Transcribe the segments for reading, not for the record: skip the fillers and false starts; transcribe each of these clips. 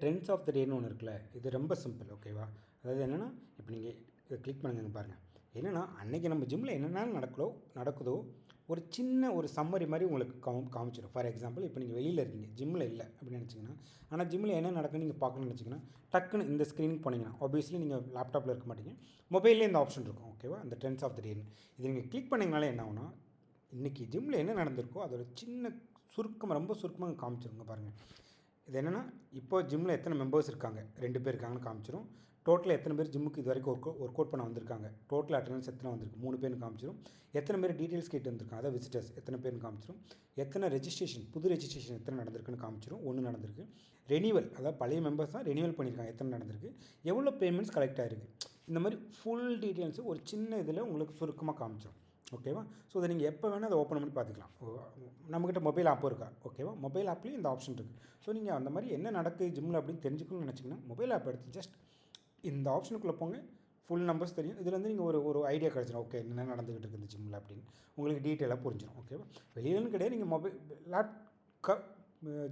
Trends of the டேன்னு ஒன்று இருக்குல்ல, இது ரொம்ப சிம்பிள் ஓகேவா. அதாவது என்னென்னா, இப்போ நீங்கள் இதை கிளிக் பண்ணுங்க பாருங்கள். என்னென்னா அன்றைக்கி நம்ம ஜிம்மில் என்னென்ன நடக்குதோ ஒரு சின்ன ஒரு சம்மரி மாதிரி உங்களுக்கு காமிச்சிடும். ஃபார் எக்ஸாம்பிள் இப்போ நீங்கள் வெளியில் இருக்கீங்க, ஜிம்மில் இல்லை அப்படின்னு நினச்சிங்கன்னா, ஆனால் ஜிம்மில் என்ன நடக்குன்னு நீங்கள் பார்க்கணும்னு நினச்சிங்கன்னா டக்குன்னு இந்த ஸ்க்ரீனுக்கு போனீங்கன்னா, ஆப்வியஸ்லி நீங்கள் லேப்டாப்பில் இருக்க மாட்டீங்க, மொபைல்லே இந்த ஆப்ஷன் இருக்கும் ஓகேவா. அந்த ட்ரெண்ட்ஸ் ஆஃப் த டேன்னு இது நீங்கள் கிளிக் பண்ணிங்கனாலே என்ன ஆகுனா, இன்றைக்கி ஜிம்மில் என்ன நடந்திருக்கோ அதோட சின்ன சுருக்கமாக ரொம்ப சுருக்கமாக காமிச்சிருங்க பாருங்கள். இது என்னென்னா, இப்போ ஜிம்மில் எத்தனை மெம்பர்ஸ் இருக்காங்க, 2 பேர் இருக்காங்கன்னு காமிச்சிடும். டோட்டலாக எத்தனை பேர் ஜிம்முக்கு இது வரைக்கும் ஒர்க் அவுட் பண்ண வந்திருக்காங்க, டோட்டல் அட்டண்டன்ஸ் எத்தனை வந்திருக்கு, 3 பேர்னு காமிச்சிடும். எத்தனை பேர் டீட்டெயில்ஸ் கேட்டு வந்திருக்காங்க, அதாவது விசிட்டர்ஸ் எத்தனை பேர்னு காமிச்சிடும். எத்தனை ரெஜிஸ்ட்ரேஷன், புது ரெஜிஸ்ட்ரேஷன் எத்தனை நடந்திருக்குன்னு காமிச்சிடும். 1 நடந்திருக்கு. ரெனிவல், அதாவது பழைய மெம்பர்ஸ் தான் ரெனிவல் பண்ணியிருக்காங்க, எத்தனை நடந்திருக்கு, எவ்வளோ பேமெண்ட்ஸ் கலெக்ட் ஆகிருக்கு, இந்த மாதிரி ஃபுல் டீட்டெயில்ஸு ஒரு சின்ன இதில் உங்களுக்கு சுருக்கமாக காமிச்சிடும் ஓகேவா. ஸோ அதை நீங்கள் எப்போ வேணால் அதை ஓப்பன் பண்ணி பார்த்துக்கலாம். நம்மக்கிட்ட மொபைல் ஆப்பும் இருக்கா ஓகேவா. மொபைல் ஆப்லேயும் இந்த ஆப்ஷன் இருக்குது. ஸோ நீங்கள் அந்த மாதிரி என்ன நடக்குது ஜிம்மில் அப்படின்னு தெரிஞ்சுக்கணும்னு நினச்சிங்கன்னா மொபைல் ஆப் எடுத்து ஜஸ்ட் இந்த ஆப்ஷனுக்குள்ளே போங்க, ஃபுல் நம்பர்ஸ் தெரியும். இதில் வந்து நீங்கள் ஒரு ஐடியா கிடச்சிடும், ஓகே என்ன நடந்துகிட்டு இருக்குது இந்த ஜிம்மில் அப்படின்னு உங்களுக்கு டீட்டெயிலாக புரிஞ்சிடும் ஓகேவா. வெளியிலன்னு கிடையாது, நீங்கள் மொபைல்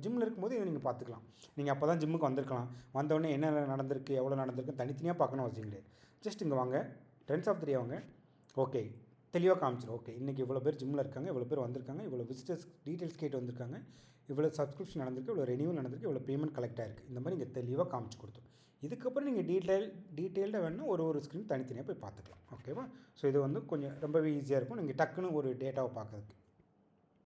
ஜிம்மில் இருக்கும்போது இதை நீங்கள் பார்த்துக்கலாம். நீங்கள் அப்போ தான் ஜிம்முக்கு வந்திருக்கலாம், வந்தோடனே என்ன நடந்திருக்கு எவ்வளோ நடந்திருக்கு தனித்தனியாக பார்க்கணும் அவசியம் கிடையாது. ஜஸ்ட் இங்கே வாங்க, ட்ரெண்ட்ஸ் ஆஃப் த டே வாங்க, ஓகே தெளிவாக காமிச்சிடும். ஓகே இன்றைக்கி இவ்வளோ பேர் ஜிம்மில் இருக்காங்க, இவ்வளோ பேர் வந்திருக்காங்க, இவ்வளோ விசிட்டர்ஸ் டீட்டெயில்ஸ் கேட்டு வந்திருக்காங்க, இவ்வளோ சப்ஸ்கிரிப்ஷன் நடந்திருக்கு, இவ்வளோ ரெனியூவல் நடந்திருக்கு, இவ்வளோ பேமெண்ட் கலெக்ட் ஆகிருக்கு, இந்த மாதிரி இங்கே தெளிவாக காமிச்சு கொடுத்தோம். இதுக்கப்புறம் நீங்கள் டீட்டெயில்டாக வேணுன்னா ஒரு ஸ்க்ரீன் தனித்தனியாக போய் பார்த்துக்கலாம் ஓகேவா. ஸோ இது வந்து கொஞ்சம் ரொம்பவே ஈஸியாக இருக்கும், நீங்கள் டக்குன்னு ஒரு டேட்டாவை பார்க்கறதுக்கு.